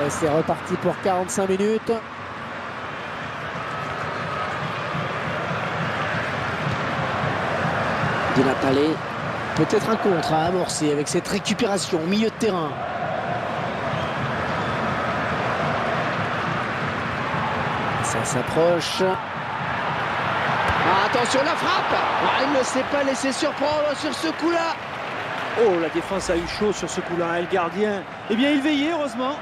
Et c'est reparti pour 45 minutes. Di Natale, peut-être un contre à amorcer avec cette récupération au milieu de terrain. Ça s'approche. Ah, attention la frappe. Ah, il ne s'est pas laissé surprendre sur ce coup-là. Oh, la défense a eu chaud sur ce coup-là. Et le gardien, eh bien, il veillait, heureusement.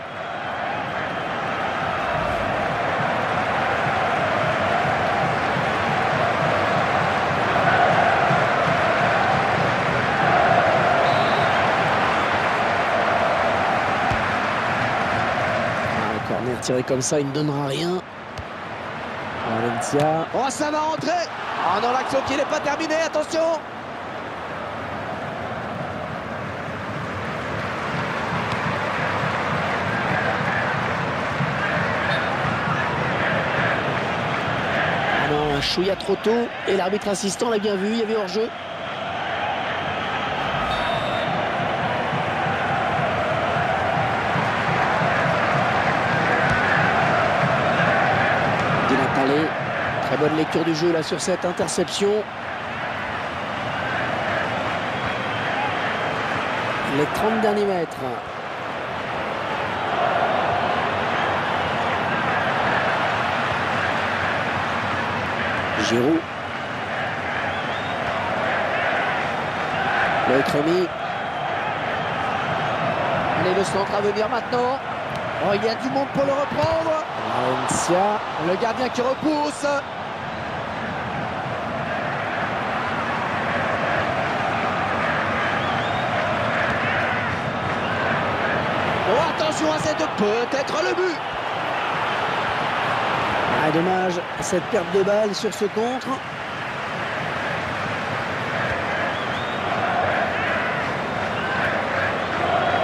Corner tiré comme ça, il ne donnera rien. Valencia. Oh, ça va rentrer. Oh non, l'action qui n'est pas terminée, attention. Ah non, un chouïa trop tôt. Et l'arbitre assistant l'a bien vu, il y avait hors-jeu. Très bonne lecture du jeu là sur cette interception. Les 30 derniers mètres. Giroud. Loïc Rémy. Allez, le centre à venir maintenant. Oh, il y a du monde pour le reprendre. Valencia, le gardien qui repousse. Oh, attention à cette peut-être le but. Ah, dommage, cette perte de balle sur ce contre.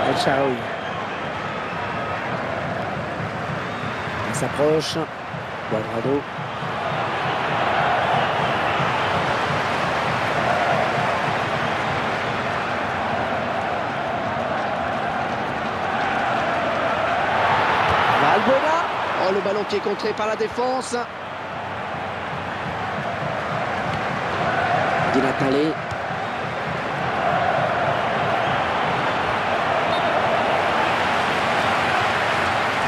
El Shaarawy. Il s'approche. Cuadrado. Valbuena. Oh, le ballon qui est contré par la défense. Di Natale.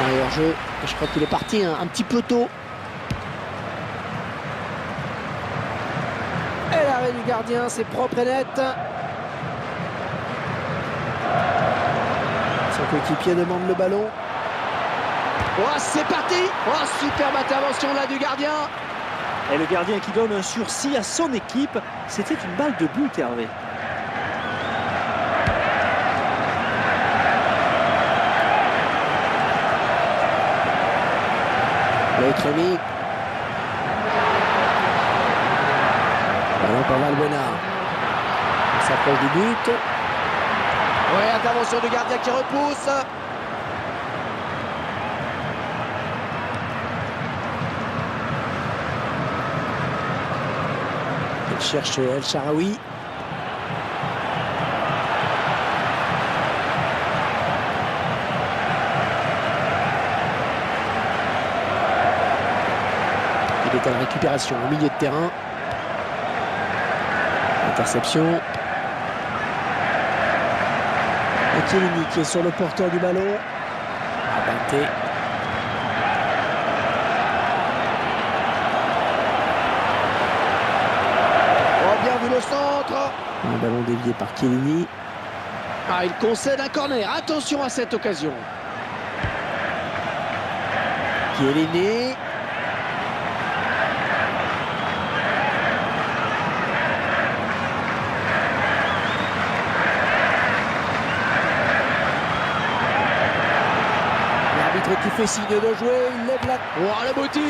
Hors jeu, je crois qu'il est parti un petit peu tôt. Et l'arrêt du gardien, c'est propre et net. Son coéquipier demande le ballon. Oh, c'est parti. Oh, superbe intervention là du gardien. Et le gardien qui donne un sursis à son équipe, c'était une balle de but, Hervé. Loïc Rémy. Ballon par Valbuena. On s'approche du but. Ouais, intervention du gardien qui repousse. Il cherche El Shaarawy. Il est à la récupération au milieu de terrain. Interception. Et Chiellini qui est sur le porteur du ballon. Abate. Oh, bien vu le centre. Un ballon dévié par Chiellini. Ah, il concède un corner. Attention à cette occasion. Chiellini. Qui fait signe de jouer, il lève la... Oh, le beau tir.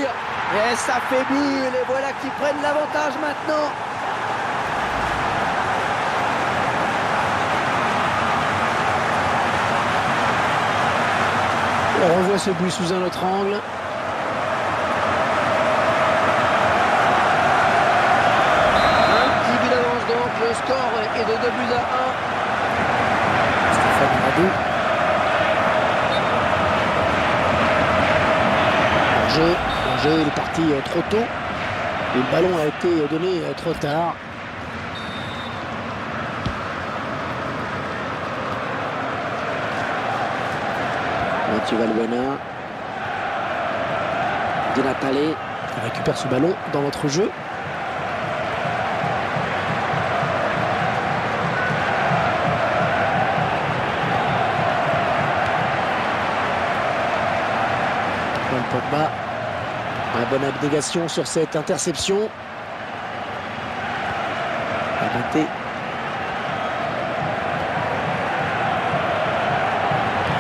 Et ça fait but, et les voilà qui prennent l'avantage maintenant. On revoit ce but sous un autre angle. Un petit but d'avance donc, le score et de 2 buts à 1. Stéphane Radou. L'enjeu, il est parti trop tôt. Et le ballon a été donné trop tard. Mathieu Valbuena. Di Natale récupère ce ballon dans notre jeu. Paul Pogba. Une bonne abnégation sur cette interception. Arrêté.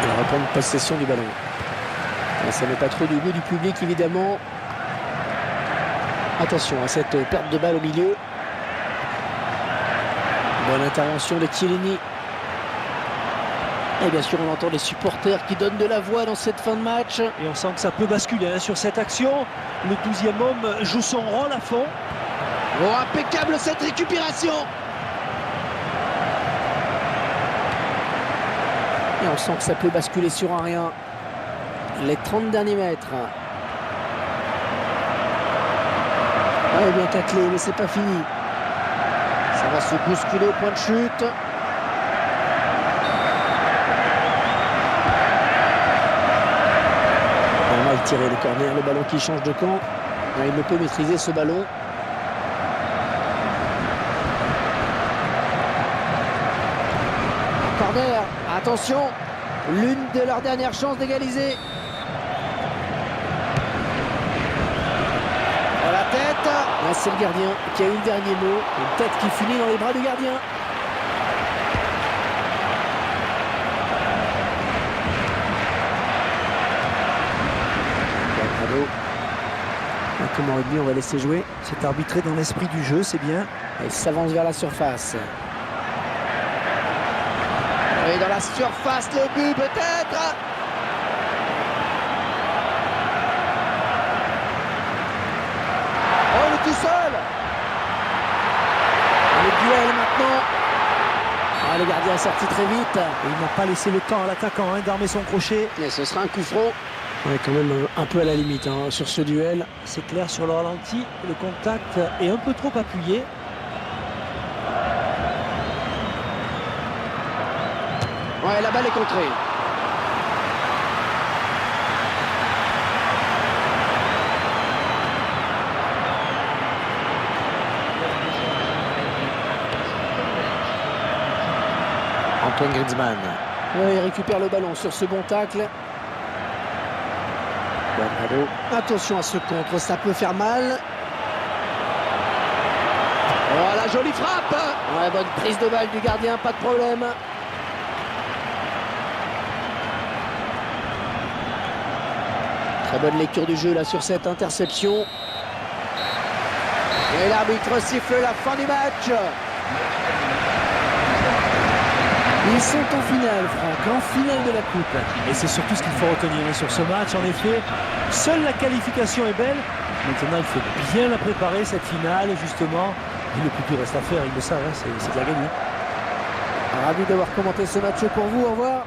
Il reprend une possession du ballon. Ça n'est pas trop du goût du public, évidemment. Attention à cette perte de balle au milieu. Bonne intervention de Chiellini. Et bien sûr, on entend les supporters qui donnent de la voix dans cette fin de match. Et on sent que ça peut basculer sur cette action. Le 12e homme joue son rôle à fond. Oh, impeccable cette récupération. Et on sent que ça peut basculer sur un rien. Les 30 derniers mètres. Ah, bien taclé, mais c'est pas fini. Ça va se bousculer au point de chute. Mal tiré le corner, le ballon qui change de camp. Il ne peut maîtriser ce ballon. Corner, attention, l'une de leurs dernières chances d'égaliser. La tête, là c'est le gardien qui a eu le dernier mot. Une tête qui finit dans les bras du gardien. Comme en rugby, on va laisser jouer. C'est arbitré dans l'esprit du jeu, c'est bien. Il s'avance vers la surface. Et dans la surface, le but peut-être. Oh, il est tout seul. Le duel maintenant. Ah, le gardien est sorti très vite. Et il n'a pas laissé le temps à l'attaquant d'armer son crochet. Et ce sera un coup franc. On est quand même un peu à la limite sur ce duel. C'est clair, sur le ralenti, le contact est un peu trop appuyé. Ouais, la balle est contrée. Antoine Griezmann. Ouais, il récupère le ballon sur ce bon tacle. Attention à ce contre, ça peut faire mal. Oh, la jolie frappe. Ouais, bonne prise de balle du gardien, pas de problème. Très bonne lecture du jeu là sur cette interception. Et l'arbitre siffle la fin du match. Ils sont en finale, Franck, en finale de la Coupe. Et c'est surtout ce qu'il faut retenir sur ce match. En effet, seule la qualification est belle. Maintenant, il faut bien la préparer, cette finale, justement. Et le plus dur reste à faire, ils le savent, c'est de la gagner. Ravi d'avoir commenté ce match pour vous, au revoir.